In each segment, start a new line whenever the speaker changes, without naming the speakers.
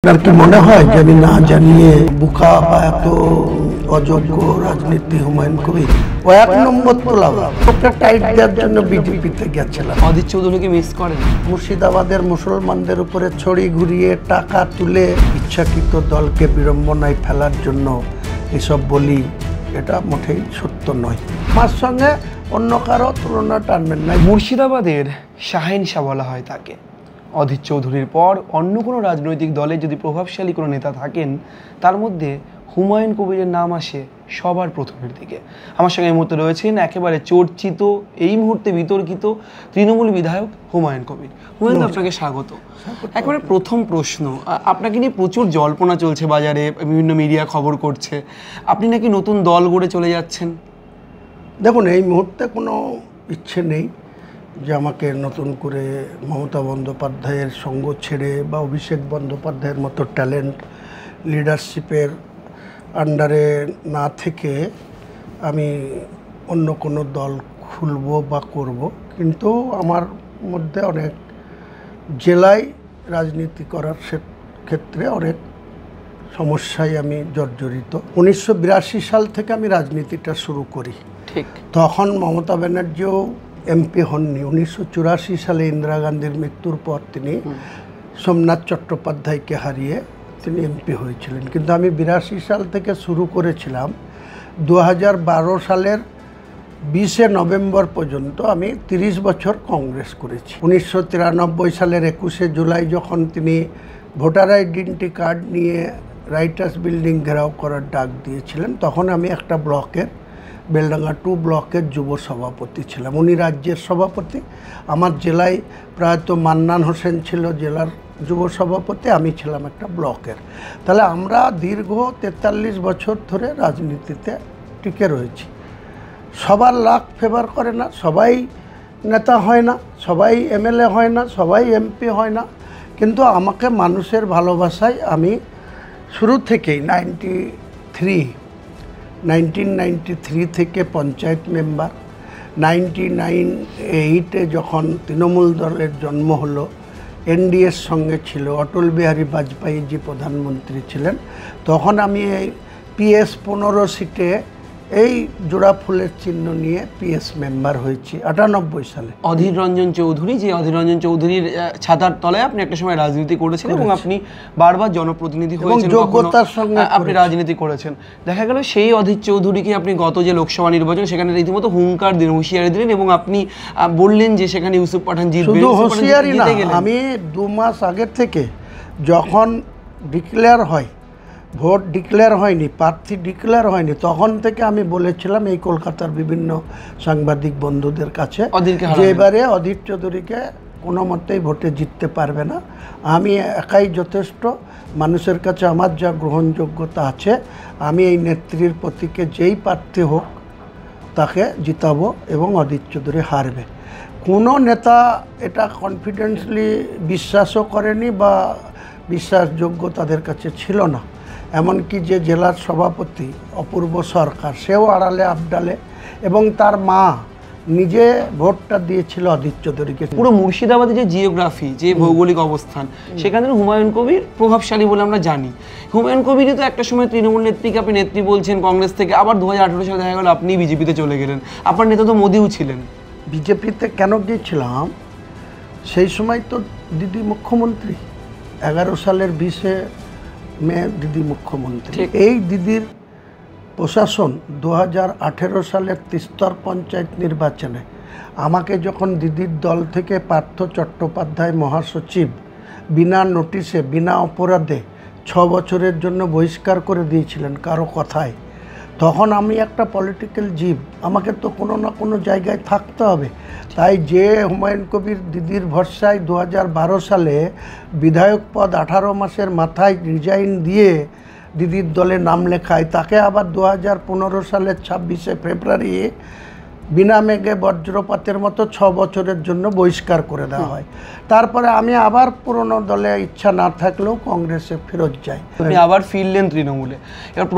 আপনার কি মনে হয় যে আমি না জানিয়ে বুকা বা এত অযোগ্য রাজনীতি হুমায়ুন কবির ও এক নম্বর তোলাবা ওকে টাইট দেওয়ার জন্য বিজেপিতে গেছিলাম।
অধীর চৌধুরীকে মিস করেন?
মুর্শিদাবাদের মুসলমানদের উপরে ছড়ি ঘুরিয়ে টাকা তুলে ইচ্ছাকৃত দলকে বিড়ম্বনায় ফেলার জন্য এসব বলি, এটা মোটেই সত্য নয়। আমার সঙ্গে অন্য কারো তুলনা টানবেন না।
মুর্শিদাবাদের শাহেনশাহ বলা হয় তাকে। অধীর চৌধুরীর পর অন্য কোনো রাজনৈতিক দলে যদি প্রভাবশালী কোনো নেতা থাকেন, তার মধ্যে হুমায়ুন কবিরের নাম আসে সবার প্রথমের দিকে। আমার সঙ্গে এই মুহূর্তে রয়েছেন একেবারে চর্চিত, এই মুহূর্তে বিতর্কিত তৃণমূল বিধায়ক হুমায়ুন কবির। হুমায়ুন, আপনাকে স্বাগত। একেবারে প্রথম প্রশ্ন, আপনাকে নিয়ে প্রচুর জল্পনা চলছে বাজারে, বিভিন্ন মিডিয়া খবর করছে আপনি নাকি নতুন দল গড়ে চলে যাচ্ছেন।
দেখুন, এই মুহূর্তে কোনো ইচ্ছে নেই যে আমাকে নতুন করে মমতা বন্দ্যোপাধ্যায়ের সঙ্গ ছেড়ে বা অভিষেক বন্দ্যোপাধ্যায়ের মতো ট্যালেন্ট লিডারশিপের আন্ডারে না থেকে আমি অন্য কোনো দল খুলব বা করব। কিন্তু আমার মধ্যে অনেক জেলায় রাজনীতি করার ক্ষেত্রে অনেক সমস্যায় আমি জর্জরিত। 1982 সাল থেকে আমি রাজনীতিটা শুরু করি।
ঠিক
তখন মমতা ব্যানার্জিও এমপি হননি। 1984 সালে ইন্দিরা গান্ধীর মৃত্যুর পর তিনি সোমনাথ চট্টোপাধ্যায়কে হারিয়ে তিনি এমপি হয়েছিলেন। কিন্তু আমি 82 সাল থেকে শুরু করেছিলাম। 2012 সালের 20 নভেম্বর পর্যন্ত আমি 30 বছর কংগ্রেস করেছি। 1993 সালের 21 জুলাই যখন তিনি ভোটার আইডেন্টি কার্ড নিয়ে রাইটার্স বিল্ডিং ঘেরাও করার ডাক দিয়েছিলেন, তখন আমি একটা ব্লকের বেলডাঙ্গা 2 ব্লকের যুব সভাপতি ছিলাম। উনি রাজ্যের সভাপতি, আমার জেলায় প্রায়ত মান্নান হোসেন ছিল জেলার যুব সভাপতি, আমি ছিলাম একটা ব্লকের। তাহলে আমরা দীর্ঘ 43 বছর ধরে রাজনীতিতে টিকে রয়েছি। সবার লাক ফেভার করে না, সবাই নেতা হয় না, সবাই এমএলএ হয় না, সবাই এমপি হয় না। কিন্তু আমাকে মানুষের ভালোবাসায় আমি শুরু থেকেই 1993 থেকে পঞ্চায়েত মেম্বার, 1998 যখন তৃণমূল দলের জন্ম হলো, এনডিএর সঙ্গে ছিল, অটল বিহারী বাজপেয়ীজি প্রধানমন্ত্রী ছিলেন, তখন আমি এই PS 15 সিটে এই জোড়া ফুলের চিহ্ন নিয়ে PS মেম্বার হয়েছি 98 সালে।
অধীর রঞ্জন চৌধুরী, যে অধীর রঞ্জন চৌধুরীর ছাতার তলায় আপনি একটা সময় রাজনীতি করেছেন এবং আপনি বারবার জনপ্রতিনিধি হয়েছেন,
যোগ্যতার সঙ্গে
আপনি রাজনীতি করেছেন। দেখা গেল সেই অধীর চৌধুরীকে আপনি গত যে লোকসভা নির্বাচন, সেখানে রীতিমতো হুঙ্কার দিলেন, হুঁশিয়ারি দিলেন এবং আপনি বললেন যে সেখানে ইউসুফ পাঠান জিতবে।
শুধু হুঁশিয়ারি না, আমি 2 মাস আগের থেকে যখন ডিক্লেয়ার হয়, ভোট ডিক্লেয়ার হয়নি, প্রার্থী ডিক্লেয়ার হয়নি, তখন থেকে আমি বলেছিলাম এই কলকাতার বিভিন্ন সাংবাদিক বন্ধুদের কাছে যে এবারে অধীর চৌধুরীকে কোনো মতেই ভোটে জিততে পারবে না। আমি একাই যথেষ্ট, মানুষের কাছে আমার যা গ্রহণযোগ্যতা আছে, আমি এই নেত্রীর প্রতীকে যেই প্রার্থী হোক তাকে জিতাবো এবং অধীর চৌধুরী হারবে। কোনো নেতা এটা কনফিডেন্সলি বিশ্বাসও করেনি বা বিশ্বাসযোগ্য তাদের কাছে ছিল না। এমনকি যে জেলার সভাপতি অপূর্ব সরকার, সেও আড়ালে আবডালে, এবং তার মা নিজে ভোটটা দিয়েছিল অধীর চৌধুরীকে।
পুরো মুর্শিদাবাদের যে জিওগ্রাফি, যে ভৌগোলিক অবস্থান, সেখানে হুমায়ুন কবির প্রভাবশালী বলে আমরা জানি। হুমায়ুন কবিরই তো একটা সময় তৃণমূল নেত্রীকে আপনি নেত্রী বলছেন কংগ্রেস থেকে, আবার 2018 সালে দেখা গেল আপনি বিজেপিতে চলে গেলেন। আপনার নেতা তো মোদিও ছিলেন।
বিজেপিতে কেন গিয়েছিলাম? সেই সময় তো দিদি মুখ্যমন্ত্রী, 11 সালের 20 মে দিদি মুখ্যমন্ত্রী। এই দিদির প্রশাসন 2018 সালের ত্রিস্তর পঞ্চায়েত নির্বাচনে আমাকে যখন দিদির দল থেকে পার্থ চট্টোপাধ্যায় মহাসচিব বিনা নোটিশে, বিনা অপরাধে 6 বছরের জন্য বহিষ্কার করে দিয়েছিলেন কারো কথায়, তখন আমি একটা পলিটিক্যাল জীব, আমাকে তো কোনো না কোনো জায়গায় থাকতে হবে। তাই যে হুমায়ুন কবির দিদির ভরসায় 2012 সালে বিধায়ক পদ 18 মাসের মাথায় রিজাইন দিয়ে দিদির দলে নাম লেখায়, তাকে আবার 2015 সালের 26 ফেব্রুয়ারি বিনা মেঘে বজ্রপাতের মতো 6 বছরের জন্য বহিষ্কার করে দেওয়া হয়। তারপরে আমি আবার পুরনো দলে ইচ্ছা না থাকলেও কংগ্রেসে ফেরত যাই।
আপনি আবার ফিরলেন তৃণমূলে।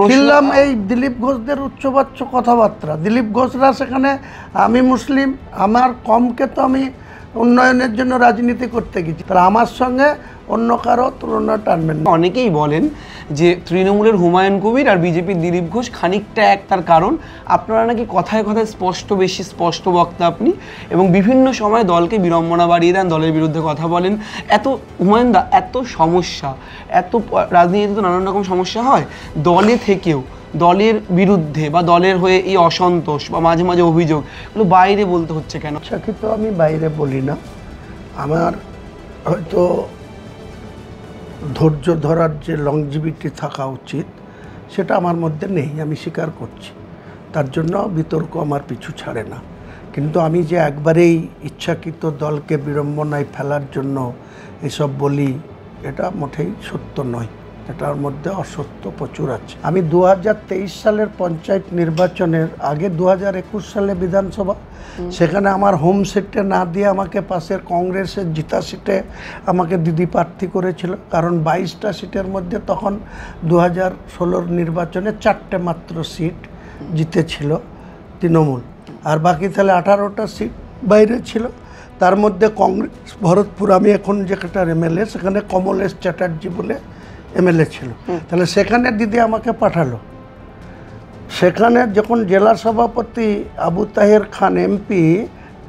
ফিরলাম এই দিলীপ ঘোষদের উচ্চবাচ্য কথাবার্তা। দিলীপ ঘোষরা সেখানে, আমি মুসলিম, আমার কমকে তো আমি উন্নয়নের জন্য রাজনীতি করতে গেছি, তাহলে আমার সঙ্গে অন্য কারো তুলনা টানবেন না।
অনেকেই বলেন যে তৃণমূলের হুমায়ুন কবির আর বিজেপির দিলীপ ঘোষ খানিকটা এক, তার কারণ আপনারা নাকি কথায় কথায় বেশি স্পষ্ট বক্তা আপনি, এবং বিভিন্ন সময় দলকে বিড়ম্বনা বাড়িয়ে দেন, দলের বিরুদ্ধে কথা বলেন। এত হুমায়ুন দা, এত সমস্যা, এত রাজনীতিতে তো নানান রকম সমস্যা হয়, দলে থেকেও দলের বিরুদ্ধে বা দলের হয়ে এই অসন্তোষ বা মাঝে মাঝে অভিযোগ এগুলো বাইরে বলতে হচ্ছে কেন?
তো আমি বাইরে বলি না, আমার হয়তো ধৈর্য ধরার যে লংজিভিটি থাকা উচিত সেটা আমার মধ্যে নেই, আমি স্বীকার করছি। তার জন্য বিতর্ক আমার পিছু ছাড়ে না। কিন্তু আমি যে একবারেই ইচ্ছাকৃত দলকে বিড়ম্বনায় ফেলার জন্য এসব বলি, এটা মোটেই সত্য নয়। এটার মধ্যে অসত্য প্রচুর আছে। আমি 2023 সালের পঞ্চায়েত নির্বাচনের আগে 2021 সালে বিধানসভা, সেখানে আমার হোম সিটে না দিয়ে আমাকে পাশের কংগ্রেসের জিতা সিটে আমাকে দিদি প্রার্থী করেছিল। কারণ 22টা সিটের মধ্যে তখন 2016 নির্বাচনে 4টে মাত্র সিট জিতেছিল তৃণমূল, আর বাকি তাহলে 18টা সিট বাইরে ছিল। তার মধ্যে কংগ্রেস ভরতপুর, আমি এখন যেখানটার এমএলএ, সেখানে কমলেশ চ্যাটার্জি বলে এমএলএ ছিল। তাহলে সেখানে দিদি আমাকে পাঠালো। সেখানে যখন জেলা সভাপতি আবু তাহের খান এমপি,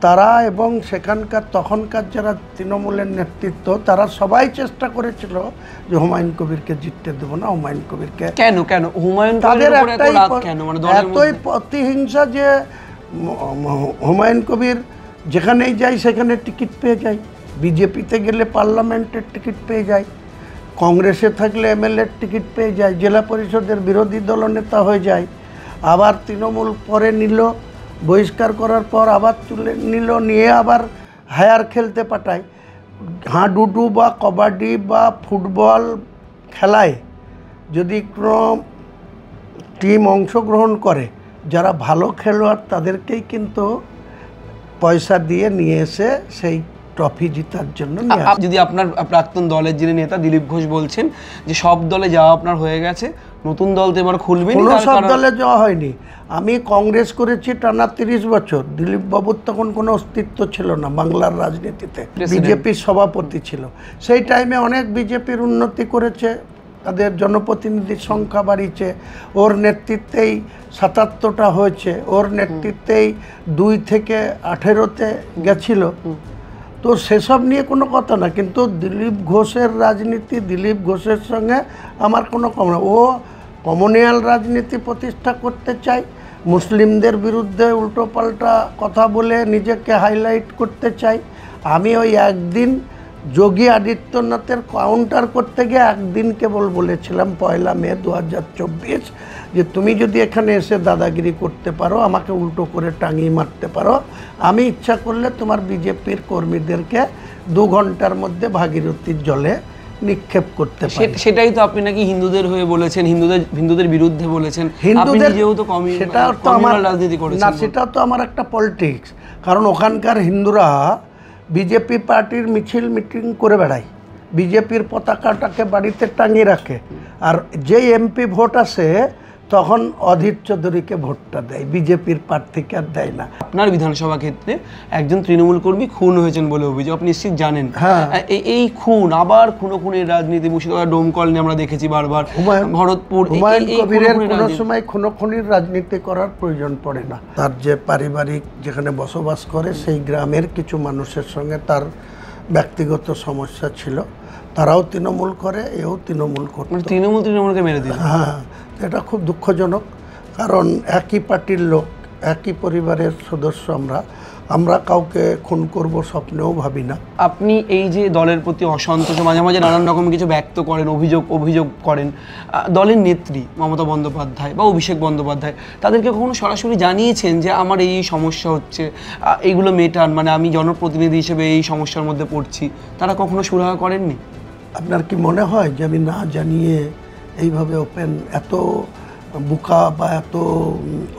তারা এবং সেখানকার তখনকার যারা তৃণমূলের নেতৃত্ব, তারা সবাই চেষ্টা করেছিল যে হুমায়ুন কবিরকে জিততে দেবো না, হুমায়ুন কবিরকে।
কেন কেন হুমায়ুন
তাদের এতই প্রতিহিংসা যে হুমায়ুন কবির যেখানেই যায় সেখানে টিকিট পেয়ে যায়, বিজেপিতে গেলে পার্লামেন্টের টিকিট পেয়ে যায়, কংগ্রেসে থাকলে এমএলএর টিকিট পেয়ে যায়, জেলা পরিষদের বিরোধী দলনেতা হয়ে যায়, আবার তৃণমূল পরে নিল, বহিষ্কার করার পর আবার তুলে নিল, নিয়ে আবার হায়ার খেলতে পাঠায়। হাডুডু বা কবাডি বা ফুটবল খেলায় যদি কোনো টিম অংশগ্রহণ করে, যারা ভালো খেলোয়াড় তাদেরকেই কিন্তু পয়সা দিয়ে নিয়ে এসে সেই ট্রফি জেতার জন্য।
যদি আপনার প্রাক্তন দলের যিনি নেতা দিলীপ ঘোষ বলছেন যে সব দলে যাওয়া আপনার হয়ে গেছে, নতুন দল তো এবার খুলবেন?
কোনো সব দলে যাওয়া হয়নি। আমি কংগ্রেস করেছি টানা 30 বছর। দিলীপ বাবুর তখন কোনো অস্তিত্ব ছিল না বাংলার রাজনীতিতে, বিজেপির সভাপতি ছিল। সেই টাইমে অনেক বিজেপির উন্নতি করেছে, তাদের জনপ্রতিনিধির সংখ্যা বাড়িয়েছে, ওর নেতৃত্বেই 77টা হয়েছে, ওর নেতৃত্বেই 2 থেকে 18তে গেছিল। তো সেসব নিয়ে কোনো কথা না। কিন্তু দিলীপ ঘোষের রাজনীতি, দিলীপ ঘোষের সঙ্গে আমার কোনো কম না। ও কমিউনাল রাজনীতি প্রতিষ্ঠা করতে চায়, মুসলিমদের বিরুদ্ধে উল্টোপাল্টা কথা বলে নিজেকে হাইলাইট করতে চায়। আমি ওই একদিন যোগী আদিত্যনাথের কাউন্টার করতে গিয়ে একদিন কেবল বলেছিলাম 1 মে 2024 যে তুমি যদি এখানে এসে দাদাগিরি করতে পারো, আমাকে উল্টো করে টাঙিয়ে মারতে পারো, আমি ইচ্ছা করলে তোমার বিজেপির কর্মীদেরকে 2 ঘন্টার মধ্যে ভাগীরথীর জলে নিক্ষেপ করতে পারি।
সেটাই তো আপনি নাকি হিন্দুদের হয়ে বলেছেন, হিন্দুদের বিরুদ্ধে বলেছেন।
হিন্দুদের
যেহেতু
সেটা তো আমার
রাজনীতি করেছেন
না, সেটা তো আমার একটা পলিটিক্স। কারণ ওখানকার হিন্দুরা বিজেপি পার্টির মিছিল মিটিং করে বেড়ায়, বিজেপির পতাকাটাকে বাড়িতে টাঙিয়ে রাখে, আর যেই এমপি ভোট আসে তখন অধীর চৌধুরীকে ভোটটা দেয়, বিজেপির প্রার্থীকে আর দেয় না।
আপনার বিধানসভা ক্ষেত্রে একজন তৃণমূল কর্মী খুন হয়েছেন বলে অভিযোগ, আপনি নিশ্চিত জানেন?
হ্যাঁ।
এই খুন আবার খুনের রাজনীতি, মুর্শিদাবাদ ডোমকল নিয়ে আমরা দেখেছি বারবার, ভরতপুর।
হুমায়ুন কবিরের কোনো সময় খুনির রাজনীতি করার প্রয়োজন পড়ে না। তার যে পারিবারিক যেখানে বসবাস করে সেই গ্রামের কিছু মানুষের সঙ্গে তার ব্যক্তিগত সমস্যা ছিল, তারাও তৃণমূল করে, এও তৃণমূল করে।
তৃণমূলকে মেরে দিল।
হ্যাঁ, এটা খুব দুঃখজনক। কারণ একই পার্টির লোক, একই পরিবারের সদস্য, আমরা কাউকে খুন করব স্বপ্নেও ভাবি না।
আপনি এই যে দলের প্রতি অসন্তোষ, মাঝে মাঝে নানান রকম কিছু ব্যক্ত করেন, অভিযোগ করেন, দলের নেত্রী মমতা বন্দ্যোপাধ্যায় বা অভিষেক বন্দ্যোপাধ্যায় তাদেরকে কখনো সরাসরি জানিয়েছেন যে আমার এই সমস্যা হচ্ছে, এইগুলো মেটান, মানে আমি জনপ্রতিনিধি হিসেবে এই সমস্যার মধ্যে পড়ছি? তারা কখনো সুরাহা করেননি?
আপনার কি মনে হয় যে আমি না জানিয়ে এইভাবে ওপেন, এত বোকা বা এত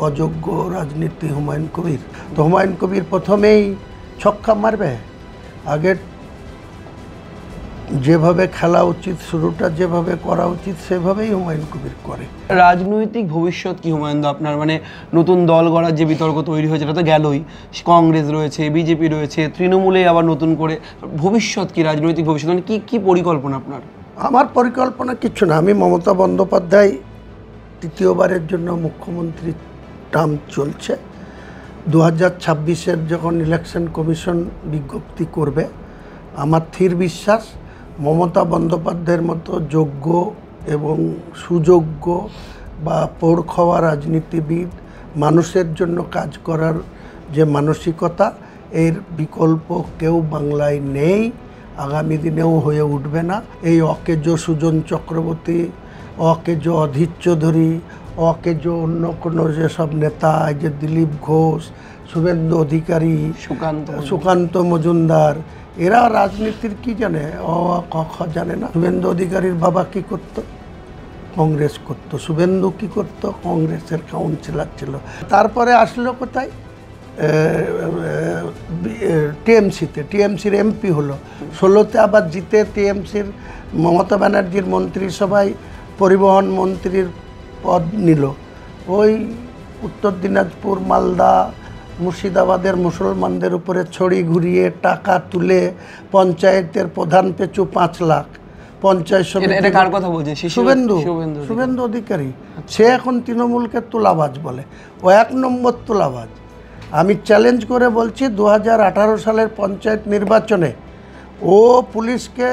অযোগ্য রাজনীতি হুমায়ুন কবির? তো হুমায়ুন কবির প্রথমেই ছক্কা মারবে? আগে যেভাবে খেলা উচিত, শুরুটা যেভাবে করা উচিত সেভাবেই হুমায়ুন কবির করে।
রাজনৈতিক ভবিষ্যৎ কি হুমায়ুন দা আপনার? মানে নতুন দল গড়ার যে বিতর্ক তৈরি হয়েছে এটা তো গেলই, কংগ্রেস রয়েছে, বিজেপি রয়েছে, তৃণমূলে আবার নতুন করে ভবিষ্যৎ কি, রাজনৈতিক ভবিষ্যৎ মানে কি পরিকল্পনা আপনার?
আমার পরিকল্পনা কিছু না। আমি মমতা বন্দ্যোপাধ্যায় তৃতীয়বারের জন্য মুখ্যমন্ত্রী টার্ম চলছে। 2026-এর যখন ইলেকশন কমিশন বিজ্ঞপ্তি করবে, আমার স্থির বিশ্বাস মমতা বন্দ্যোপাধ্যায়ের মতো যোগ্য এবং সুযোগ্য বা পোড় খাওয়া রাজনীতিবিদ, মানুষের জন্য কাজ করার যে মানসিকতা, এর বিকল্প কেউ বাংলায় নেই, আগামী দিনেও হয়ে উঠবে না। এই অকেজো সুজন চক্রবর্তী, অকেজো অধীর চৌধুরী, অকেজো অন্য কোনো যেসব নেতা, এই যে দিলীপ ঘোষ, শুভেন্দু অধিকারী, সুকান্ত মজুমদার, এরা রাজনীতির কি জানে? ক খ জানে না। শুভেন্দু অধিকারীর বাবা কি করতো? কংগ্রেস করতো। শুভেন্দু কি করতো? কংগ্রেসের কাউন্সিলর ছিল। তারপরে আসলো কোথায়? টিএমসিতে, টিএমসির এমপি হলো। 16তে আবার জিতে টিএমসির মমতা ব্যানার্জির মন্ত্রিসভায় পরিবহন মন্ত্রীর পদ নিল। ওই উত্তর দিনাজপুর, মালদা, মুর্শিদাবাদের মুসলমানদের উপরে ছড়ি ঘুরিয়ে টাকা তুলে পঞ্চায়েতের প্রধান পেছু 5 লাখ, পঞ্চায়েত সমিতি।
কার কথা বলছেন?
শুভেন্দু অধিকারী। সে এখন তৃণমূলকে তোলাবাজ বলে। ও 1 নম্বর তোলাবাজ। আমি চ্যালেঞ্জ করে বলছি, 2018 সালের পঞ্চায়েত নির্বাচনে ও পুলিশকে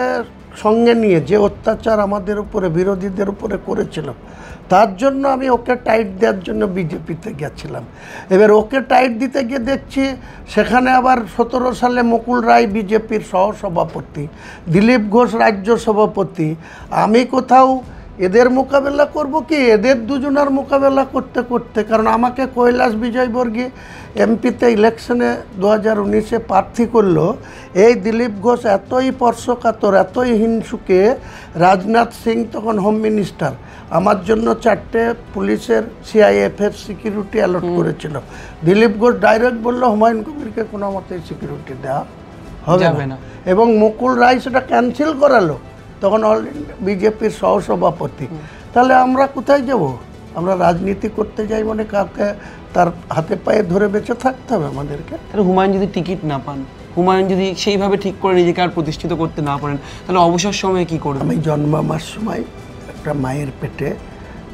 সঙ্গে নিয়ে যে অত্যাচার আমাদের উপরে, বিরোধীদের উপরে করেছিল, তার জন্য আমি ওকে টাইট দেওয়ার জন্য বিজেপিতে গেছিলাম। এবার ওকে টাইট দিতে গিয়ে দেখছি সেখানে আবার 17 সালে মুকুল রায় বিজেপির সহসভাপতি, দিলীপ ঘোষ রাজ্য সভাপতি। আমি কোথাও এদের মোকাবেলা করব কি এদের দুজনের মোকাবেলা করতে করতে, কারণ আমাকে কৈলাস বিজয়বর্গী এমপিতে ইলেকশনে 2019-এ প্রার্থী করলো। এই দিলীপ ঘোষ এতই স্পর্শকাতর, এতই হিংসুকে, রাজনাথ সিং তখন হোম মিনিস্টার, আমার জন্য 4টে পুলিশের সিআইএফের সিকিউরিটি অ্যালট করেছিল। দিলীপ ঘোষ ডাইরেক্ট বললো হুমায়ুন কবিরকে কোনো মতেই সিকিউরিটি দেওয়া হবে না, এবং মুকুল রায় সেটা ক্যান্সেল করালো, তখন অল বিজেপির সহসভাপতি। তাহলে আমরা কোথায় যাব? আমরা রাজনীতি করতে যাই মানে কাউকে তার হাতে পায়ে ধরে বেঁচে থাকতে হবে আমাদেরকে।
তাহলে হুমায়ুন যদি টিকিট না পান, হুমায়ুন যদি সেইভাবে ঠিক করে নিজেকে আর প্রতিষ্ঠিত করতে না পারেন, তাহলে অবসর সময়ে কি করবেন?
আমি জন্মাবার সময় একটা মায়ের পেটে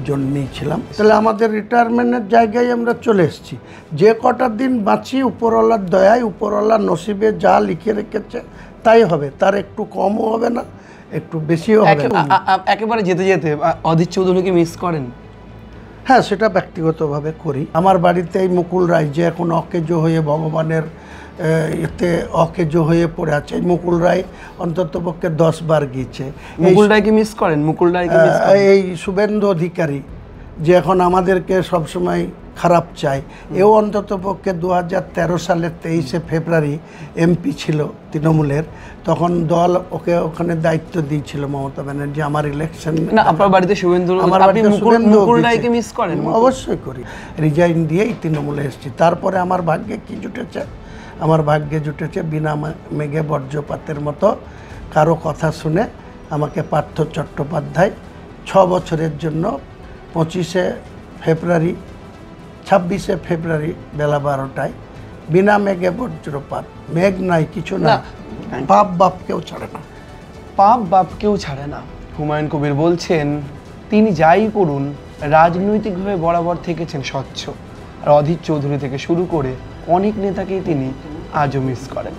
জন্মেছিলাম। তাহলে আমাদের রিটায়ারমেন্টের জায়গায় আমরা চলে এসেছি। যে কটা দিন বাঁচি উপরওয়ালার দয়ায়, উপরওয়ালার নসিবে যা লিখে রেখেছে তাই হবে। তার একটু কমও হবে না, একটু বেশিও হবে না।
একেবারে যেতে যেতে অধীর চৌধুরীকে মিস করেন?
হ্যাঁ, সেটা ব্যক্তিগতভাবে করি। আমার বাড়িতে এই মুকুল রায় যে এখন অকেজো হয়ে ভগবানের এতে অকেজো হয়ে পড়ে আছে, এই মুকুল রায় অন্তত পক্ষে 10 বার গিয়েছে।
মুকুল রায়কে মিস করেন? মুকুল রায়কে মিস করেন?
এই শুভেন্দু অধিকারী যে এখন আমাদেরকে সবসময় খারাপ চায়, এও অন্তত পক্ষে 2013 সালের 23শে ফেব্রুয়ারি এমপি ছিল তৃণমূলের। তখন দল ওকে ওখানে দায়িত্ব দিয়েছিল মমতা ব্যানার্জি। আমার ইলেকশন
না, আপনার বাড়িতে শুভেন্দু, আপনি মুকুল রায়কে মিস করেন?
অবশ্যই করি। রিজাইন দিয়েই তৃণমূলে এসেছি। তারপরে আমার ভাগ্যে কি জুটেছে? আমার ভাগ্যে জুটেছে বিনা মেঘে বর্জ্যপাতের মতো কারো কথা শুনে আমাকে পার্থ চট্টোপাধ্যায় 6 বছরের জন্য 25শে ফেব্রুয়ারি 26শে ফেব্রুয়ারি বেলা 12টায় বিনা মেঘে বজ্রপাত, মেঘ নাই কিছু না, পাপ বাপকেও ছাড়ে না।
পাপ বাপকেও ছাড়ে না। হুমায়ুন কবির বলছেন তিনি যাই করুন রাজনৈতিকভাবে বরাবর থেকেছেন স্বচ্ছ। আর অধীর চৌধুরী থেকে শুরু করে অনেক নেতাকেই তিনি আজও মিস করেন।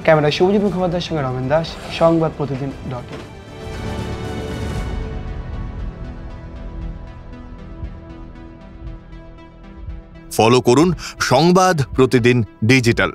ক্যামেরায় শুভজিৎ মুখোপাধ্যায়ের সঙ্গে রমেন দাস, সংবাদ প্রতিদিন.in।
ফলো করুন সংবাদ প্রতিদিন ডিজিটাল।